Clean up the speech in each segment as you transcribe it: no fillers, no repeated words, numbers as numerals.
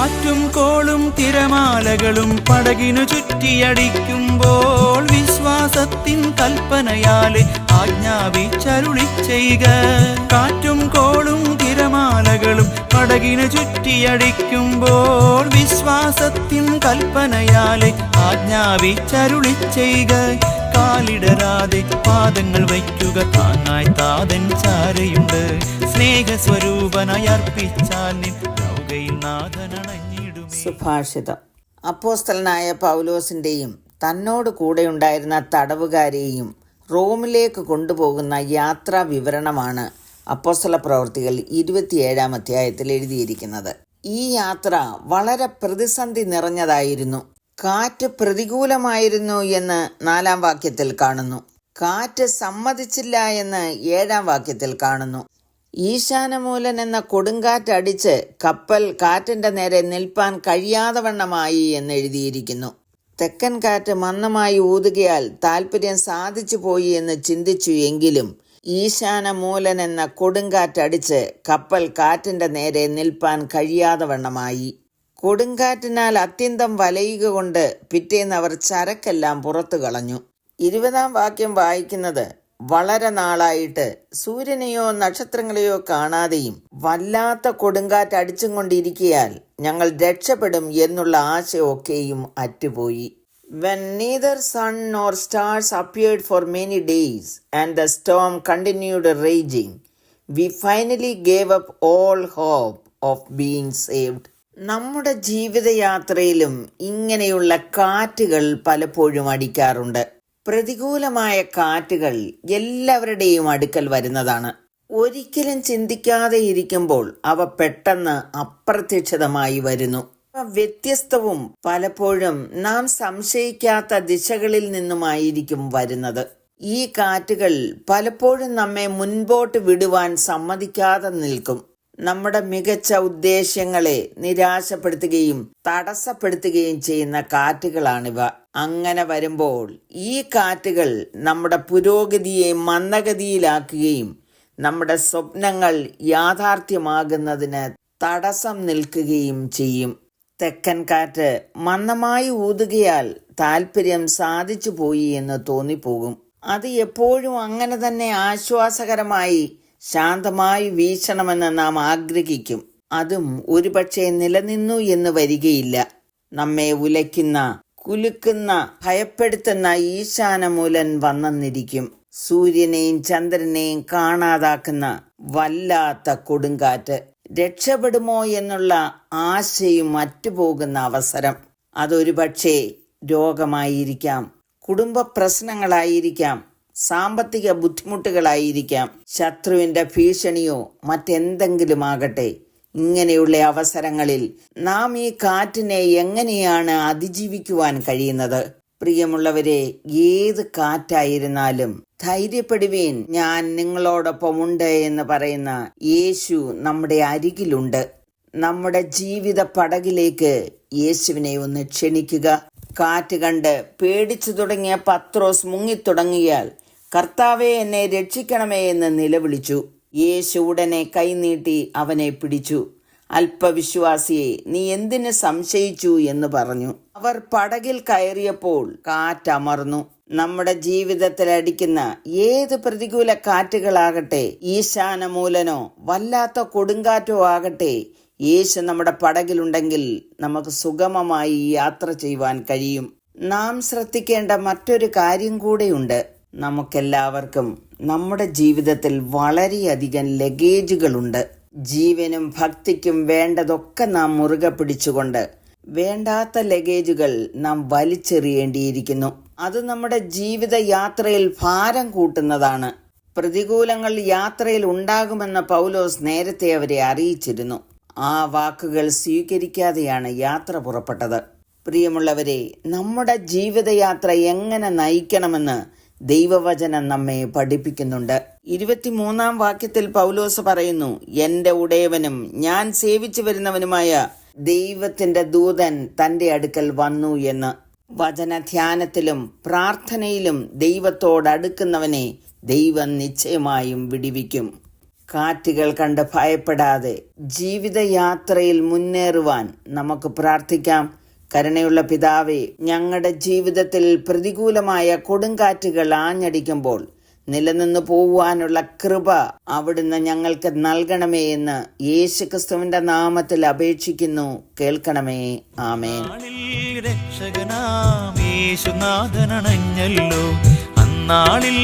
കാറ്റും കോളും തിരമാലകളും പടകിനു ചുറ്റിയടിക്കുമ്പോൾ വിശ്വാസത്തിൻ കൽപ്പനയാലെ ആജ്ഞാപിച്ചരുളി ചെയ്യുക. കാറ്റും കോളും തിരമാലകളും പടകിനു ചുറ്റിയടിക്കുമ്പോൾ വിശ്വാസത്തിൻ കൽപ്പനയാലെ ആജ്ഞാപിച്ചരുളി ചെയ്യുക. കാലിടരാതെ പാദങ്ങൾ വയ്ക്കുക, താങ്ങായി താതൻ ചാരയുണ്ട്. സ്നേഹസ്വരൂപനായി അർപ്പിച്ചാൽ നിൻ നൗകയിൽ നാഥനണഞ്ഞിടുമേ. സുഭാഷിതം. അപ്പോസ്തലനായ പൗലോസിന്റെയും തന്നോട് കൂടെയുണ്ടായിരുന്ന തടവുകാരെയും റോമിലേക്ക് കൊണ്ടുപോകുന്ന യാത്രാ വിവരണമാണ് അപ്പോസ്തല പ്രവൃത്തികൾ 27-ാം അധ്യായത്തിൽ എഴുതിയിരിക്കുന്നത്. ഈ യാത്ര വളരെ പ്രതിസന്ധി നിറഞ്ഞതായിരുന്നു. കാറ്റ് പ്രതികൂലമായിരുന്നു എന്ന് 4-ാം വാക്യത്തിൽ കാണുന്നു. കാറ്റ് സമ്മതിച്ചില്ല എന്ന് 7-ാം വാക്യത്തിൽ കാണുന്നു. ഈശാനമൂലൻ എന്ന കൊടുങ്കാറ്റടിച്ച് കപ്പൽ കാറ്റിന്റെ നേരെ നിൽപ്പാൻ കഴിയാതെ വണ്ണമായി എന്ന് എഴുതിയിരിക്കുന്നു. തെക്കൻ കാറ്റ് മന്ദമായി ഊതുകയാൽ താല്പര്യം സാധിച്ചു പോയി എന്ന് ചിന്തിച്ചു. എങ്കിലും ഈശാനമൂലൻ എന്ന കൊടുങ്കാറ്റടിച്ച് കപ്പൽ കാറ്റിന്റെ നേരെ നിൽപ്പാൻ കഴിയാതെ വണ്ണമായി. കൊടുങ്കാറ്റിനാൽ അത്യന്തം വലയുക കൊണ്ട് പിറ്റേന്ന് അവർ ചരക്കെല്ലാം പുറത്തു കളഞ്ഞു. 20-ാം വാക്യം വായിക്കുന്നത്, വളരെ നാളായിട്ട് സൂര്യനെയോ നക്ഷത്രങ്ങളെയോ കാണാതെയും വല്ലാത്ത കൊടുങ്കാറ്റ് അടിച്ചും കൊണ്ടിരിക്കയാൽ ഞങ്ങൾ രക്ഷപ്പെടും എന്നുള്ള ആശയൊക്കെയും അറ്റുപോയി. When neither sun nor stars appeared for many days and the storm continued raging, we finally gave up all hope of being saved. നമ്മുടെ ജീവിതയാത്രയിലും ഇങ്ങനെയുള്ള കാറ്റുകൾ പലപ്പോഴും അടിക്കാറുണ്ട്. പ്രതികൂലമായ കാറ്റുകൾ എല്ലാവരുടെയും അടുക്കൽ വരുന്നതാണ്. ഒരിക്കലും ചിന്തിക്കാതെ ഇരിക്കുമ്പോൾ അവ പെട്ടെന്ന് അപ്രത്യക്ഷിതമായി വരുന്നു. വ്യത്യസ്തവും പലപ്പോഴും നാം സംശയിക്കാത്ത ദിശകളിൽ നിന്നുമായിരിക്കും വരുന്നത്. ഈ കാറ്റുകൾ പലപ്പോഴും നമ്മെ മുൻപോട്ട് വിടുവാൻ സമ്മതിക്കാതെ നിൽക്കും. നമ്മുടെ മികച്ച ഉദ്ദേശ്യങ്ങളെ നിരാശപ്പെടുത്തുകയും തടസ്സപ്പെടുത്തുകയും ചെയ്യുന്ന കാറ്റുകളാണിവ. അങ്ങനെ വരുമ്പോൾ ഈ കാറ്റുകൾ നമ്മുടെ പുരോഗതിയെ മന്ദഗതിയിലാക്കുകയും നമ്മുടെ സ്വപ്നങ്ങൾ യാഥാർത്ഥ്യമാകുന്നതിന് തടസ്സം നിൽക്കുകയും ചെയ്യും. തെക്കൻ കാറ്റ് മന്ദമായി ഊതുകയാൽ താല്പര്യം സാധിച്ചു പോയി എന്ന് തോന്നിപ്പോകും. അത് എപ്പോഴും അങ്ങനെ തന്നെ ആശ്വാസകരമായി ശാന്തമായി വീശണമെന്ന് നാം ആഗ്രഹിക്കും. അതും ഒരുപക്ഷെ നിലനിന്നു എന്ന് വരികയില്ല. നമ്മെ ഉലയ്ക്കുന്ന, കുലുക്കുന്ന, ഭയപ്പെടുത്തുന്ന ഈശാനമൂലൻ വന്നെന്നിരിക്കും. സൂര്യനെയും ചന്ദ്രനെയും കാണാതാക്കുന്ന വല്ലാത്ത കൊടുങ്കാറ്റ്. രക്ഷപ്പെടുമോ എന്നുള്ള ആശയും മറ്റുപോകുന്ന അവസരം. അതൊരു പക്ഷേ രോഗമായിരിക്കാം, കുടുംബ പ്രശ്നങ്ങളായിരിക്കാം, സാമ്പത്തിക ബുദ്ധിമുട്ടുകളായിരിക്കാം, ശത്രുവിന്റെ ഭീഷണിയോ മറ്റെന്തെങ്കിലും ആകട്ടെ. ഇങ്ങനെയുള്ള അവസരങ്ങളിൽ നാം ഈ കാറ്റിനെ എങ്ങനെയാണ് അതിജീവിക്കുവാൻ കഴിയുന്നത്? പ്രിയമുള്ളവരെ, ഏത് കാറ്റായിരുന്നാലും ധൈര്യപ്പെടുവീൻ, ഞാൻ നിങ്ങളോടൊപ്പം ഉണ്ട് എന്ന് പറയുന്ന യേശു നമ്മുടെ അരികിലുണ്ട്. നമ്മുടെ ജീവിത പടകിലേക്ക് യേശുവിനെ ഒന്ന് ക്ഷണിക്കുക. കാറ്റ് കണ്ട് പേടിച്ചു തുടങ്ങിയ പത്രോസ് മുങ്ങിത്തുടങ്ങിയാൽ, കർത്താവേ എന്നെ രക്ഷിക്കണമേ എന്ന് നിലവിളിച്ചു. യേശു ഉടനെ കൈനീട്ടി അവനെ പിടിച്ചു. അല്പവിശ്വാസിയെ, നീ എന്തിന് സംശയിച്ചു എന്ന് പറഞ്ഞു. അവർ പടകിൽ കയറിയപ്പോൾ കാറ്റമർന്നു. നമ്മുടെ ജീവിതത്തിൽ അടിക്കുന്ന ഏത് പ്രതികൂല കാറ്റുകളാകട്ടെ, ഈശാനമൂലനോ വല്ലാത്ത കൊടുങ്കാറ്റോ ആകട്ടെ, യേശു നമ്മുടെ പടകിലുണ്ടെങ്കിൽ നമുക്ക് സുഗമമായി യാത്ര ചെയ്യുവാൻ കഴിയും. നാം ശ്രദ്ധിക്കേണ്ട മറ്റൊരു കാര്യം കൂടെയുണ്ട്. നമുക്കെല്ലാവർക്കും നമ്മുടെ ജീവിതത്തിൽ വളരെയധികം ലഗേജുകളുണ്ട്. ജീവനും ഭക്തിക്കും വേണ്ടതൊക്കെ നാം മുറുകെ പിടിച്ചുകൊണ്ട് വേണ്ടാത്ത ലഗേജുകൾ നാം വലിച്ചെറിയേണ്ടിയിരിക്കുന്നു. അത് നമ്മുടെ ജീവിതയാത്രയിൽ ഭാരം കൂട്ടുന്നതാണ്. പ്രതികൂലങ്ങൾ യാത്രയിൽ ഉണ്ടാകുമെന്ന് പൗലോസ് നേരത്തെ അവരെ അറിയിച്ചിരുന്നു. ആ വാക്കുകൾ സ്വീകരിക്കാതെയാണ് യാത്ര പുറപ്പെട്ടത്. പ്രിയമുള്ളവരെ, നമ്മുടെ ജീവിതയാത്ര എങ്ങനെ നയിക്കണമെന്ന് ദൈവവചനം നമ്മെ പഠിപ്പിക്കുന്നുണ്ട്. 23-ാം വാക്യത്തിൽ പൗലോസ് പറയുന്നു, എന്റെ ഉടയവനും ഞാൻ സേവിച്ചു വരുന്നവനുമായ ദൈവത്തിന്റെ ദൂതൻ തന്റെ അടുക്കൽ വന്നു എന്ന്. വചനധ്യാനത്തിലും പ്രാർത്ഥനയിലും ദൈവത്തോടടുക്കുന്നവനെ ദൈവം നിശ്ചയമായും വിടുവിക്കും. കാറ്റുകൾ കണ്ട് ഭയപ്പെടാതെ ജീവിതയാത്രയിൽ മുന്നേറുവാൻ നമുക്ക് പ്രാർത്ഥിക്കാം. കരുണയുള്ള പിതാവേ, ഞങ്ങളുടെ ജീവിതത്തിൽ പ്രതികൂലമായ കൊടുങ്കാറ്റുകൾ ആഞ്ഞടിക്കുമ്പോൾ നിലനിന്ന് പോവാനുള്ള കൃപ അവിടുന്ന് ഞങ്ങൾക്ക് നൽകണമേ എന്ന് യേശുക്രിസ്തുവിന്റെ നാമത്തിൽ അപേക്ഷിക്കുന്നു. കേൾക്കണമേ. ആമേൻ. രക്ഷകനാമേശുനാഥനണഞ്ഞല്ലോ, അന്നാളിൽ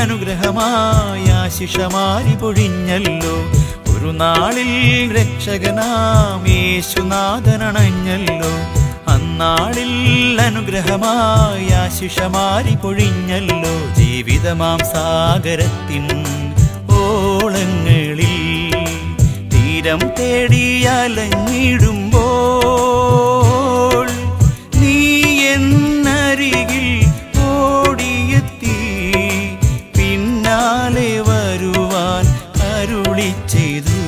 അനുഗ്രഹമായ ആശിഷമാരി പൊഴിഞ്ഞല്ലോ. ഒരു നാളിൽ രക്ഷകനാമേശുനാഥനണഞ്ഞല്ലോ, അന്നാളിൽ അനുഗ്രഹമായ ആശിഷമാരി പൊഴിഞ്ഞല്ലോ. ജീവിതമാം സാഗരത്തിൻ ഓളങ്ങളിൽ തീരം തേടിയലഞ്ഞിടുമ്പോൾ നീ എന്നരികിൽ ഓടിയെത്തി പിന്നാലെ വരുവാൻ അരുളി ചെയ്തു.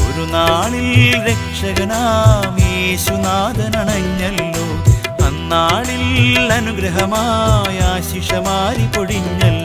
ഒരു നാളിൽ രക്ഷകനാമേശുനാഥനണഞ്ഞല്ലോ, അന്നാളിൽ അനുഗ്രഹമായ ആശിഷമാരി പൊഴിഞ്ഞല്ലോ.